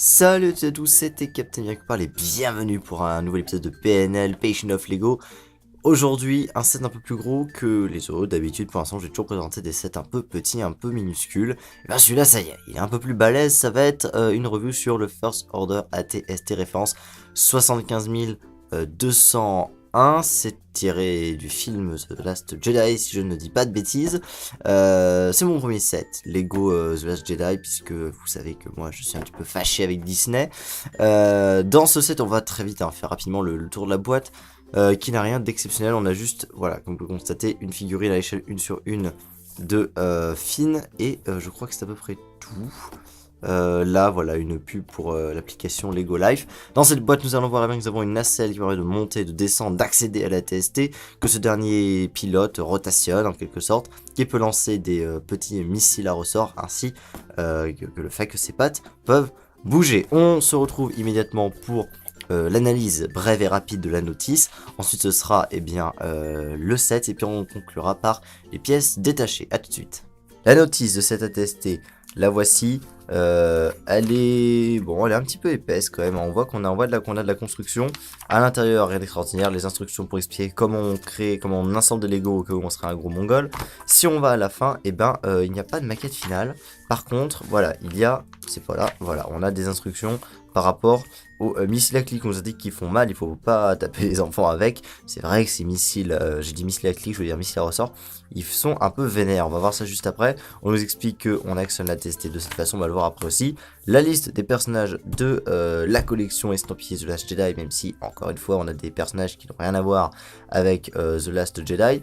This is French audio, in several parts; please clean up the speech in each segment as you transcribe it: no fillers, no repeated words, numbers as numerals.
Salut à tous, c'était Captain Jack qui parle et bienvenue pour un nouvel épisode de PNL, Passion of Lego. Aujourd'hui, un set un peu plus gros que les autres. D'habitude, pour l'instant, j'ai toujours présenté des sets un peu petits, un peu minuscules. Et ben celui-là, ça y est, il est un peu plus balèze. Ça va être une revue sur le First Order AT-ST référence 75 201. C'est tiré du film The Last Jedi, si je ne dis pas de bêtises. C'est mon premier set, Lego The Last Jedi, puisque vous savez que moi, je suis un petit peu fâché avec Disney. Dans ce set, on va très vite faire rapidement le tour de la boîte. Qui n'a rien d'exceptionnel. On a juste, voilà, comme vous pouvez constater, une figurine à l'échelle 1/1 de Finn, et je crois que c'est à peu près tout. Là, voilà, une pub pour l'application Lego Life. Dans cette boîte, nous allons voir eh bien que nous avons une nacelle qui permet de monter, de descendre, d'accéder à la TST, que ce dernier pilote rotationne en quelque sorte, qui peut lancer des petits missiles à ressort, ainsi que le fait que ses pattes peuvent bouger. On se retrouve immédiatement pour l'analyse brève et rapide de la notice. Ensuite ce sera le set, et puis on conclura par les pièces détachées. A tout de suite. La notice de cette ATST, la voici. Elle est un petit peu épaisse quand même. On voit qu'on a de la construction à l'intérieur, rien d'extraordinaire. Les instructions pour expliquer comment on crée, comment on installe des Lego au cas où on serait un gros mongol. Si on va à la fin, il n'y a pas de maquette finale. Par contre, voilà, on a des instructions par rapport aux missiles à clic. On nous a dit qu'ils font mal, il faut pas taper les enfants avec. C'est vrai que ces missiles, j'ai dit missiles à clic, je veux dire missiles à ressort, ils sont un peu vénères. On va voir ça juste après. On nous explique qu'on actionne la TST de cette façon, on va le voir après aussi. La liste des personnages de la collection estampillée The Last Jedi, même si, encore une fois, on a des personnages qui n'ont rien à voir avec The Last Jedi.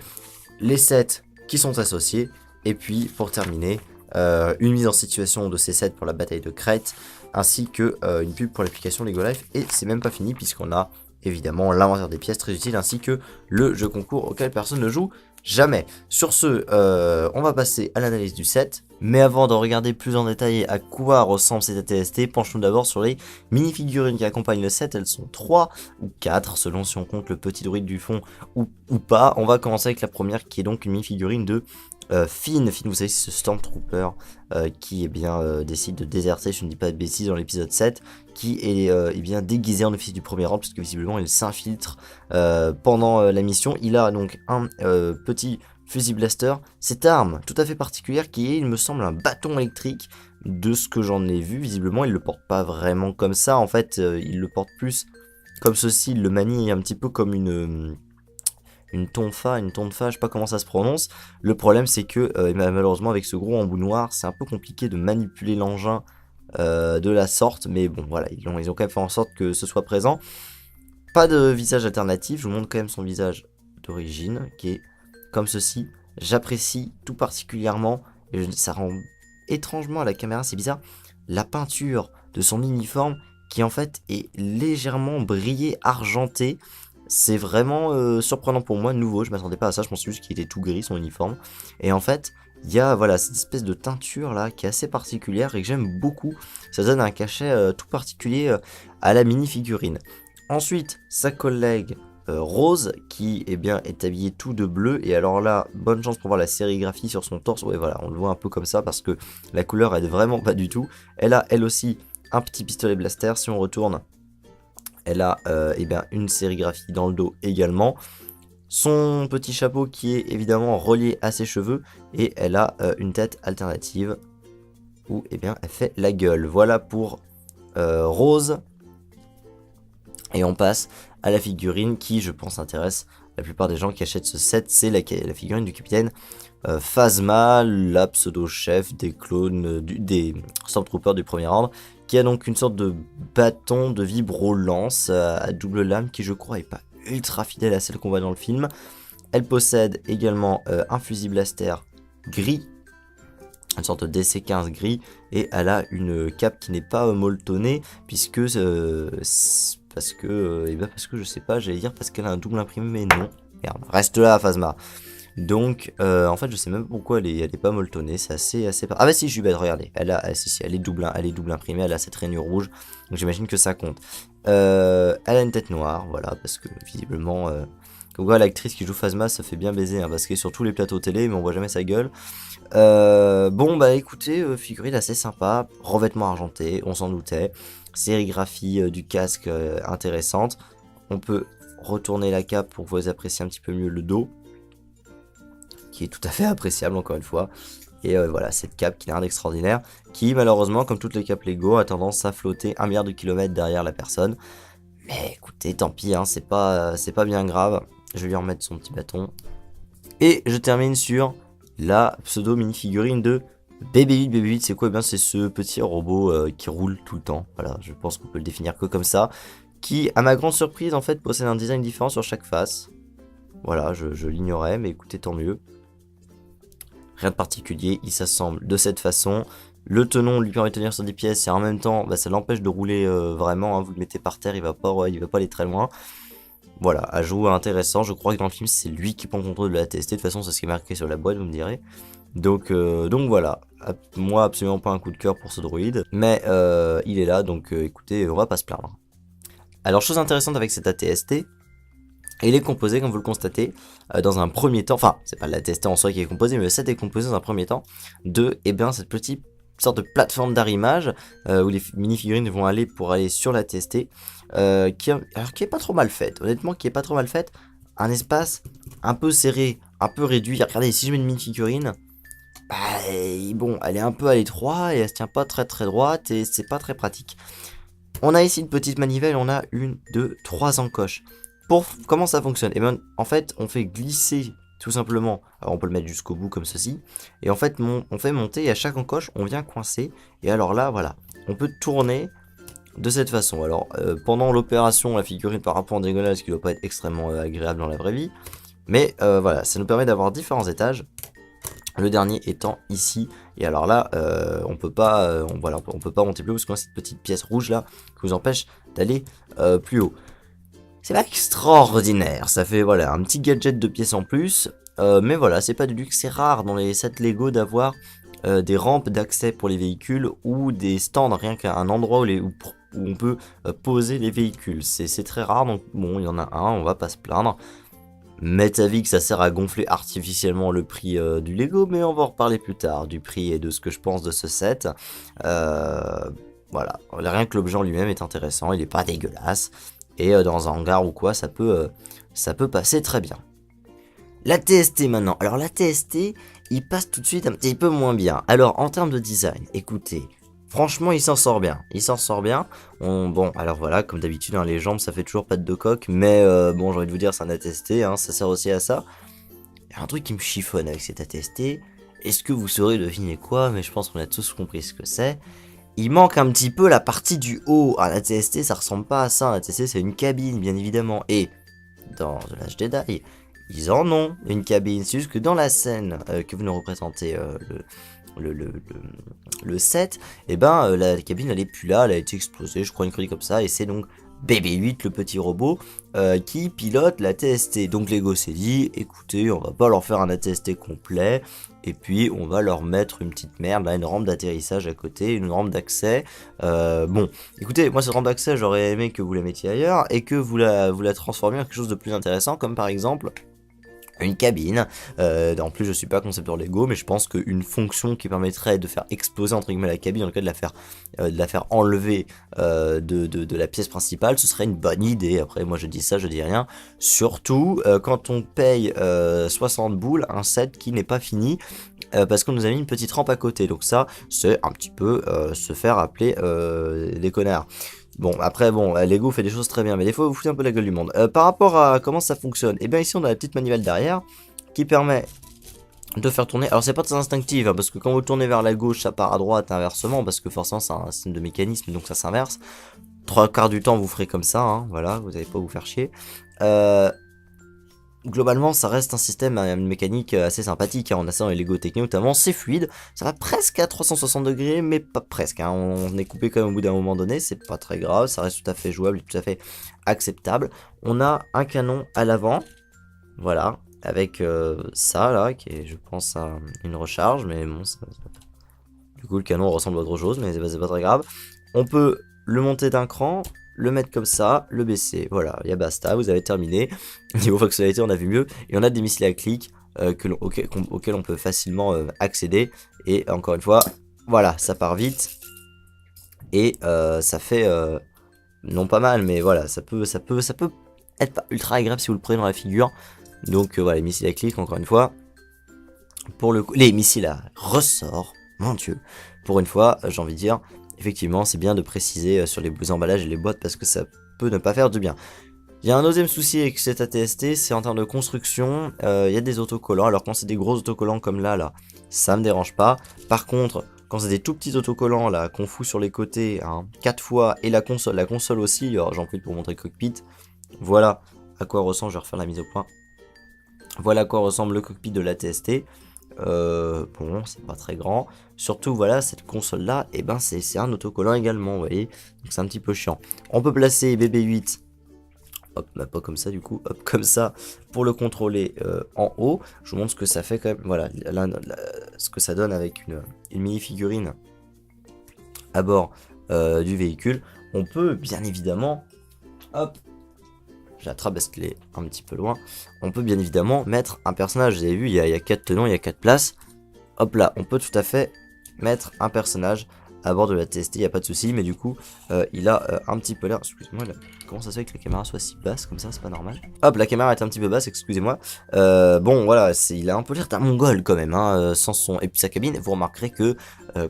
Les sets qui sont associés. Et puis, pour terminer, une mise en situation de ces sets pour la bataille de Crête, ainsi que une pub pour l'application Lego Life. Et c'est même pas fini, puisqu'on a évidemment l'inventaire des pièces très utile, ainsi que le jeu concours auquel personne ne joue jamais. Sur ce, on va passer à l'analyse du set. Mais avant de regarder plus en détail à quoi ressemble cette ATST, penchons d'abord sur les mini-figurines qui accompagnent le set. Elles sont 3 ou 4, selon si on compte le petit druide du fond ou pas. On va commencer avec la première, qui est donc une mini-figurine de Finn, vous savez, c'est ce Stormtrooper qui décide de déserter, si je ne dis pas de bêtises, dans l'épisode 7, qui est déguisé en officier du premier ordre, puisque visiblement il s'infiltre pendant la mission. Il a donc un petit fusil blaster, cette arme tout à fait particulière qui est, il me semble, un bâton électrique. De ce que j'en ai vu, visiblement il le porte pas vraiment comme ça, en fait il le porte plus comme ceci, il le manie un petit peu comme une tonfa, je sais pas comment ça se prononce. Le problème c'est que malheureusement avec ce gros embout noir, c'est un peu compliqué de manipuler l'engin de la sorte, mais bon voilà, ils ont quand même fait en sorte que ce soit présent. Pas de visage alternatif, je vous montre quand même son visage d'origine, qui est comme ceci. J'apprécie tout particulièrement, et ça rend étrangement à la caméra, c'est bizarre, la peinture de son uniforme, qui en fait est légèrement brillé, argenté. C'est vraiment surprenant pour moi, nouveau, je m'attendais pas à ça, je pensais juste qu'il était tout gris son uniforme. Et en fait, il y a cette espèce de teinture là qui est assez particulière et que j'aime beaucoup. Ça donne un cachet tout particulier à la mini figurine. Ensuite, sa collègue Rose, qui est habillée tout de bleu, et alors là, bonne chance pour voir la sérigraphie sur son torse. Ouais voilà, on le voit un peu comme ça parce que la couleur aide vraiment pas du tout. Elle a elle aussi un petit pistolet blaster, si on retourne. Elle a une sérigraphie dans le dos également. Son petit chapeau qui est évidemment relié à ses cheveux. Et elle a une tête alternative où elle fait la gueule. Voilà pour Rose. Et on passe à la figurine qui, je pense, intéresse la plupart des gens qui achètent ce set. C'est la figurine du capitaine Phasma, la pseudo-chef des clones, des Stormtroopers du premier ordre, qui a donc une sorte de bâton de vibro-lance à double lame qui, je crois, est pas ultra fidèle à celle qu'on voit dans le film. Elle possède également un fusil blaster gris, une sorte de DC-15 gris, et elle a une cape qui n'est pas molletonnée, parce que je sais pas, j'allais dire parce qu'elle a un double imprimé, mais non. Merde, reste là, Phasma. Donc, en fait, je sais même pas pourquoi elle est pas molletonnée, c'est assez. Ah bah si, je suis bête, regardez, elle est double imprimée, elle a cette rainure rouge, donc j'imagine que ça compte. Elle a une tête noire, voilà, parce que visiblement, comme quoi l'actrice qui joue Phasma se fait bien baiser, hein, parce qu'elle est sur tous les plateaux télé, mais on voit jamais sa gueule. Bon bah écoutez, figurine assez sympa, revêtement argenté, on s'en doutait. sérigraphie du casque intéressante. On peut retourner la cape pour que vous appréciez un petit peu mieux le dos, qui est tout à fait appréciable encore une fois. Et voilà, cette cape qui n'a rien d'extraordinaire, qui malheureusement, comme toutes les capes Lego, a tendance à flotter 1 milliard de kilomètres derrière la personne. Mais écoutez, tant pis, hein, c'est pas bien grave. Je vais lui remettre son petit bâton. Et je termine sur la pseudo mini-figurine de BB-8. BB-8, c'est quoi? Eh bien, c'est ce petit robot qui roule tout le temps. Voilà, je pense qu'on peut le définir que comme ça. Qui, à ma grande surprise, en fait, possède un design différent sur chaque face. Voilà, je l'ignorais, mais écoutez, tant mieux. Rien de particulier, il s'assemble de cette façon. Le tenon lui permet de tenir sur des pièces et en même temps, ça l'empêche de rouler vraiment. Hein. Vous le mettez par terre, il va pas aller très loin. Voilà, ajout intéressant. Je crois que dans le film, c'est lui qui prend le contrôle de la TST. De toute façon, c'est ce qui est marqué sur la boîte, vous me direz. Donc voilà, moi absolument pas un coup de cœur pour ce droïde, mais il est là, donc écoutez, on va pas se plaindre. Alors chose intéressante avec cette ATST, il est composé, comme vous le constatez, dans un premier temps, enfin c'est pas l'ATST en soi qui est composé, mais le set est composé dans un premier temps de cette petite sorte de plateforme d'arrimage où les mini-figurines vont aller pour aller sur la TST, qui est pas trop mal faite, honnêtement qui est pas trop mal faite, un espace un peu serré, un peu réduit. Regardez, si je mets une mini-figurine, bon, elle est un peu à l'étroit et elle se tient pas très droite et c'est pas très pratique. On a ici une petite manivelle, on a 1, 2, 3 encoches. Comment ça fonctionne? Et bien, en fait, on fait glisser tout simplement, alors on peut le mettre jusqu'au bout comme ceci, et en fait, on fait monter et à chaque encoche, on vient coincer, et alors là, voilà, on peut tourner de cette façon. Alors, pendant l'opération, la figurine part un peu en diagonale, ce qui ne doit pas être extrêmement agréable dans la vraie vie, mais voilà, ça nous permet d'avoir différents étages. Le dernier étant ici, et alors là, on peut pas monter plus haut parce qu'on a cette petite pièce rouge là qui vous empêche d'aller plus haut. C'est pas extraordinaire, ça fait voilà un petit gadget de pièces en plus, mais voilà, c'est pas du luxe, c'est rare dans les sets Lego d'avoir des rampes d'accès pour les véhicules ou des stands, rien qu'un endroit où on peut poser les véhicules. C'est très rare, donc bon, il y en a un, on va pas se plaindre. M'est avis que ça sert à gonfler artificiellement le prix du Lego, mais on va en reparler plus tard, du prix et de ce que je pense de ce set. Voilà, rien que l'objet en lui-même est intéressant, il est pas dégueulasse, et dans un hangar ou quoi, ça peut passer très bien. La TST maintenant, alors la TST, il passe tout de suite un petit peu moins bien. Alors en termes de design, écoutez, franchement, il s'en sort bien. Bon, alors voilà, comme d'habitude, hein, les jambes, ça fait toujours patte de coq. Mais bon, j'ai envie de vous dire, c'est un ATST, hein, ça sert aussi à ça. Il y a un truc qui me chiffonne avec cet ATST. Est-ce que vous saurez deviner quoi? Mais je pense qu'on a tous compris ce que c'est. Il manque un petit peu la partie du haut. Un ATST, ça ressemble pas à ça. Un ATST, c'est une cabine, bien évidemment. Et dans The Last Jedi, ils en ont une cabine. C'est juste que dans la scène que vous nous représentez, le 7, et la cabine elle est plus là, elle a été explosée, je crois une connerie comme ça, et c'est donc BB-8, le petit robot, qui pilote la TST. Donc Lego s'est dit, écoutez, on va pas leur faire un ATST complet, et puis on va leur mettre une petite merde, là, une rampe d'atterrissage à côté, une rampe d'accès. Bon, écoutez, moi cette rampe d'accès, j'aurais aimé que vous la mettiez ailleurs, et que vous la transformiez en quelque chose de plus intéressant, comme par exemple une cabine. En plus, je suis pas concepteur Lego, mais je pense qu'une fonction qui permettrait de faire exploser entre guillemets la cabine, en tout cas de la faire enlever de la pièce principale, ce serait une bonne idée. Après, moi je dis ça, je dis rien. Surtout quand on paye 60 boules un set qui n'est pas fini. Parce qu'on nous a mis une petite rampe à côté. Donc ça, c'est un petit peu se faire appeler des connards. Bon, après, bon, Lego fait des choses très bien, mais des fois, vous foutez un peu la gueule du monde. Par rapport à comment ça fonctionne, et bien ici, on a la petite manivelle derrière, qui permet de faire tourner. Alors, c'est pas très instinctif, hein, parce que quand vous tournez vers la gauche, ça part à droite, inversement, parce que forcément, c'est un système de mécanisme, donc ça s'inverse. 3/4 du temps, vous ferez comme ça, hein, voilà, vous n'allez pas vous faire chier. Globalement, ça reste un système, une mécanique assez sympathique, hein. On a ça dans les Lego Techniques notamment, c'est fluide, ça va presque à 360 degrés, mais pas presque, hein. On est coupé quand même au bout d'un moment donné, c'est pas très grave, ça reste tout à fait jouable et tout à fait acceptable. On a un canon à l'avant, voilà, avec ça là, qui est je pense une recharge, mais bon, du coup le canon ressemble à autre chose, mais c'est pas très grave. On peut le monter d'un cran, le mettre comme ça, le baisser, voilà, il y a basta, vous avez terminé. Niveau fonctionnalité, on a vu mieux, et on a des missiles à clic auxquels on peut facilement accéder, et encore une fois, voilà, ça part vite, Et ça fait non pas mal, mais voilà, ça peut être pas ultra agréable si vous le prenez dans la figure. Donc voilà, les missiles à clic, encore une fois. Pour le coup, les missiles à ressort, mon dieu. Pour une fois, j'ai envie de dire, effectivement, c'est bien de préciser sur les emballages et les boîtes parce que ça peut ne pas faire du bien. Il y a un deuxième souci avec cet ATST, c'est en termes de construction, il y a des autocollants. Alors quand c'est des gros autocollants comme là, ça me dérange pas. Par contre, quand c'est des tout petits autocollants là qu'on fout sur les côtés, hein, 4 fois, et la console aussi, alors j'en profite pour montrer le cockpit. Voilà à quoi ressemble, je vais refaire la mise au point. Voilà à quoi ressemble le cockpit de l'ATST. Bon, c'est pas très grand. Surtout, voilà, cette console-là, et ben c'est un autocollant également, vous voyez. Donc c'est un petit peu chiant. On peut placer BB8, hop, bah, pas comme ça du coup, hop, comme ça, pour le contrôler en haut. Je vous montre ce que ça fait quand même, voilà, là, ce que ça donne avec une mini-figurine à bord du véhicule. On peut, bien évidemment, hop, j'attrape parce qu'il est un petit peu loin. On peut bien évidemment mettre un personnage. Vous avez vu, il y a 4 tenons, il y a 4 places. Hop là, on peut tout à fait mettre un personnage à bord de la TST, il n'y a pas de souci. Mais du coup, il a un petit peu l'air. Excusez-moi, comment ça se fait que la caméra soit si basse comme ça, c'est pas normal. Hop, la caméra est un petit peu basse, excusez-moi. Bon, voilà, il a un peu l'air d'un mongol quand même, hein, sans son. Et puis sa cabine, vous remarquerez que,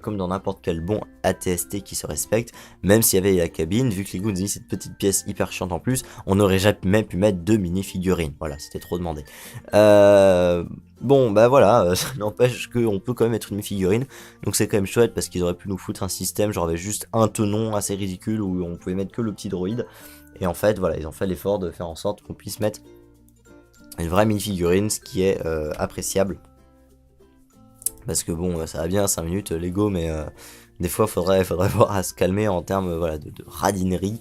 comme dans n'importe quel bon ATST qui se respecte, même s'il y avait la cabine, vu que les goons ont mis cette petite pièce hyper chiante en plus, on aurait jamais pu mettre 2 mini-figurines. Voilà, c'était trop demandé. Bon, bah voilà, ça n'empêche qu'on peut quand même mettre une figurine, donc c'est quand même chouette parce qu'ils auraient pu nous foutre un système, genre avec juste un tenon assez ridicule où on pouvait mettre que le petit droïde, et en fait, voilà, ils ont fait l'effort de faire en sorte qu'on puisse mettre une vraie mini-figurine, ce qui est appréciable, parce que bon, ça va bien 5 minutes Lego, mais des fois, faudrait voir à se calmer en termes voilà, de radinerie.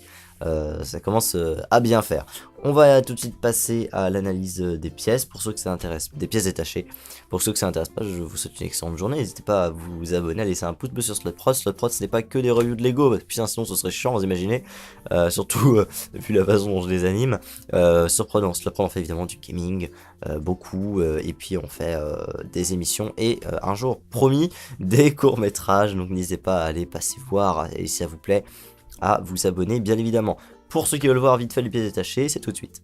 Ça commence à bien faire. On va tout de suite passer à l'analyse des pièces, pour ceux que ça intéresse, des pièces détachées. Pour ceux que ça intéresse pas, je vous souhaite une excellente journée. N'hésitez pas à vous abonner, à laisser un pouce bleu sur Slotprod. Slotprod, ce n'est pas que des reviews de Lego, putain, sinon ce serait chiant, vous imaginez. Surtout depuis la façon dont je les anime. Sur Slotprod, on fait évidemment du gaming, beaucoup, et puis on fait des émissions et un jour, promis, des courts-métrages. Donc n'hésitez pas à aller passer voir, et si ça vous plaît, à vous abonner bien évidemment. Pour ceux qui veulent voir vite fait les pièces détachées, c'est tout de suite.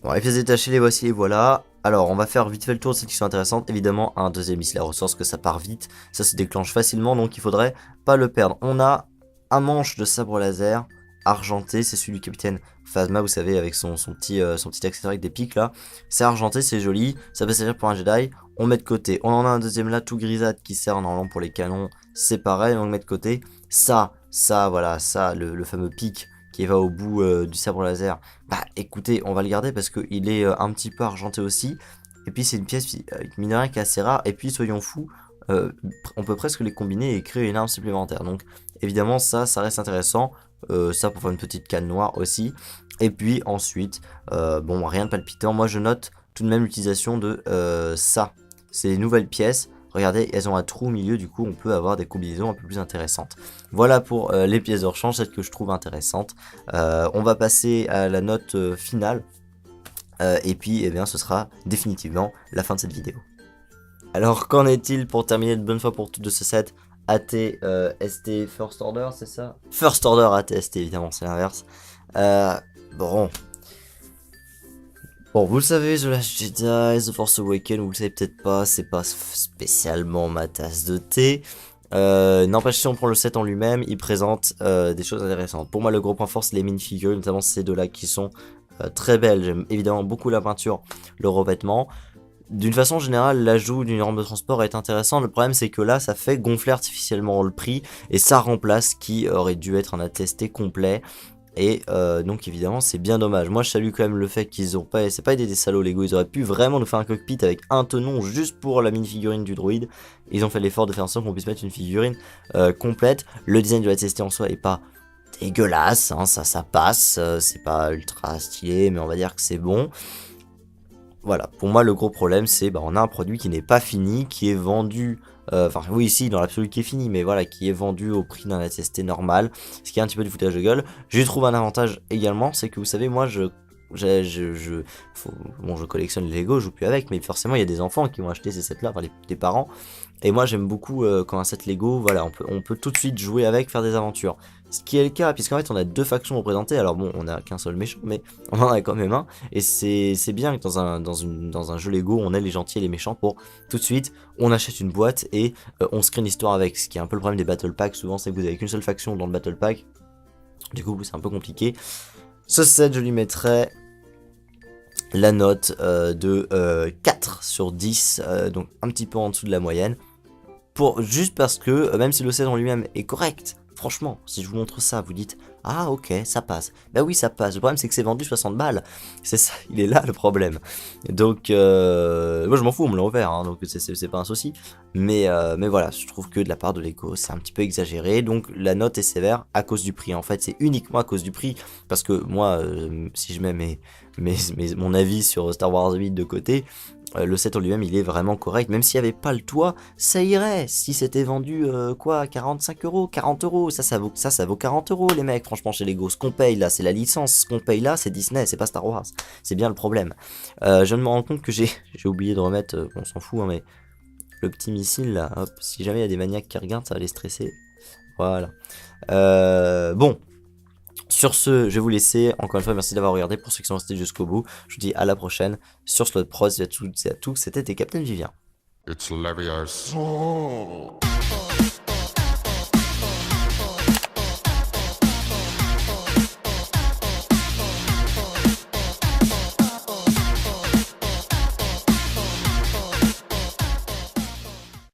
Bon, les pièces détachées, les voici, les voilà. Alors, on va faire vite fait le tour de celles qui sont intéressantes. Évidemment, un deuxième missile à ressources, que ça part vite. Ça se déclenche facilement, donc il faudrait pas le perdre. On a un manche de sabre laser argenté, c'est celui du capitaine Phasma, vous savez, avec son petit accessoire avec des pics là. C'est argenté, c'est joli, ça peut servir pour un Jedi. On met de côté. On en a un deuxième là, tout grisâtre, qui sert normalement pour les canons. C'est pareil, on le met de côté. Ça, voilà, ça, le fameux pic qui va au bout du sabre laser, bah écoutez, on va le garder parce qu'il est un petit peu argenté aussi. Et puis c'est une pièce, mine de rien, qui est assez rare. Et puis soyons fous, on peut presque les combiner et créer une arme supplémentaire. Donc évidemment ça reste intéressant. Ça pour faire une petite canne noire aussi. Et puis ensuite, bon, rien de palpitant. Moi je note tout de même l'utilisation de ça. C'est les nouvelles pièces. Regardez, elles ont un trou au milieu, du coup on peut avoir des combinaisons un peu plus intéressantes. Voilà pour les pièces de rechange, celles que je trouve intéressantes. On va passer à la note finale. Et puis eh bien, ce sera définitivement la fin de cette vidéo. Alors qu'en est-il pour terminer de bonne fois pour toutes de ce set AT-ST First Order, c'est ça? First Order AT-ST, évidemment, c'est l'inverse. Bon, vous le savez, The Last Jedi, The Force Awakens, vous le savez peut-être pas, c'est pas spécialement ma tasse de thé. N'empêche, si on prend le set en lui-même, il présente des choses intéressantes. Pour moi, le gros point fort, c'est les mini-figures, notamment ces deux-là qui sont très belles. J'aime évidemment beaucoup la peinture, le revêtement. D'une façon générale, l'ajout d'une arme de transport est intéressant. Le problème, c'est que là, ça fait gonfler artificiellement le prix et ça remplace ce qui aurait dû être un ATST complet. Et donc évidemment c'est bien dommage. Moi je salue quand même le fait qu'ils ont pas... C'est pas des salauds Lego, ils auraient pu vraiment nous faire un cockpit avec un tenon juste pour la mini-figurine du droïde. Ils ont fait l'effort de faire en sorte qu'on puisse mettre une figurine complète. Le design de la TST en soi est pas dégueulasse, hein, ça passe. C'est pas ultra stylé, mais on va dire que c'est bon. Voilà, pour moi le gros problème c'est on a un produit qui n'est pas fini, qui est vendu... Enfin oui ici dans l'absolu qui est fini, mais voilà, qui est vendu au prix d'un ATST normal, ce qui est un petit peu du foutage de gueule. Je trouve un avantage également, c'est que vous savez, moi je bon, je collectionne les Lego, je joue plus avec, mais forcément il y a des enfants qui vont acheter ces sets là, enfin des parents, et moi j'aime beaucoup quand un set Lego, voilà, on peut tout de suite jouer avec, faire des aventures. Ce qui est le cas, puisqu'en fait on a deux factions représentées, alors bon, on a qu'un seul méchant, mais on en a quand même un, et c'est bien que dans un jeu Lego, on ait les gentils et les méchants pour tout de suite, on achète une boîte et on se crée une histoire avec, ce qui est un peu le problème des Battle Packs, souvent c'est que vous avez qu'une seule faction dans le Battle Pack, du coup c'est un peu compliqué. Ce set, je lui mettrais la note de 4 sur 10, donc un petit peu en dessous de la moyenne. Juste parce que, même si le set en lui-même est correct, franchement, si je vous montre ça, vous dites ah ok, ça passe. Bah oui, ça passe. Le problème, c'est que c'est vendu 60 balles. C'est ça, il est là le problème. Donc, moi je m'en fous, on me l'a offert, hein, donc c'est pas un souci. Mais voilà, je trouve que de la part de Lego, c'est un petit peu exagéré. Donc, la note est sévère à cause du prix. En fait, c'est uniquement à cause du prix. Parce que moi, si je mets mon avis sur Star Wars 8 de côté, le set en lui-même il est vraiment correct, même s'il n'y avait pas le toit, ça irait, si c'était vendu quoi, 45 euros, 40 euros, ça vaut 40 euros les mecs, franchement chez Lego, ce qu'on paye là c'est la licence, ce qu'on paye là c'est Disney, c'est pas Star Wars, c'est bien le problème. Je viens de me rendre compte que j'ai oublié de remettre, on s'en fout hein, mais le petit missile là, hop, si jamais il y a des maniaques qui regardent ça va les stresser, voilà. Bon. Sur ce, je vais vous laisser. Encore une fois, merci d'avoir regardé. Pour ceux qui sont restés jusqu'au bout, je vous dis à la prochaine sur Slot Pros. À toutes et à tous, c'était Captain Vivien. It's Leviosa.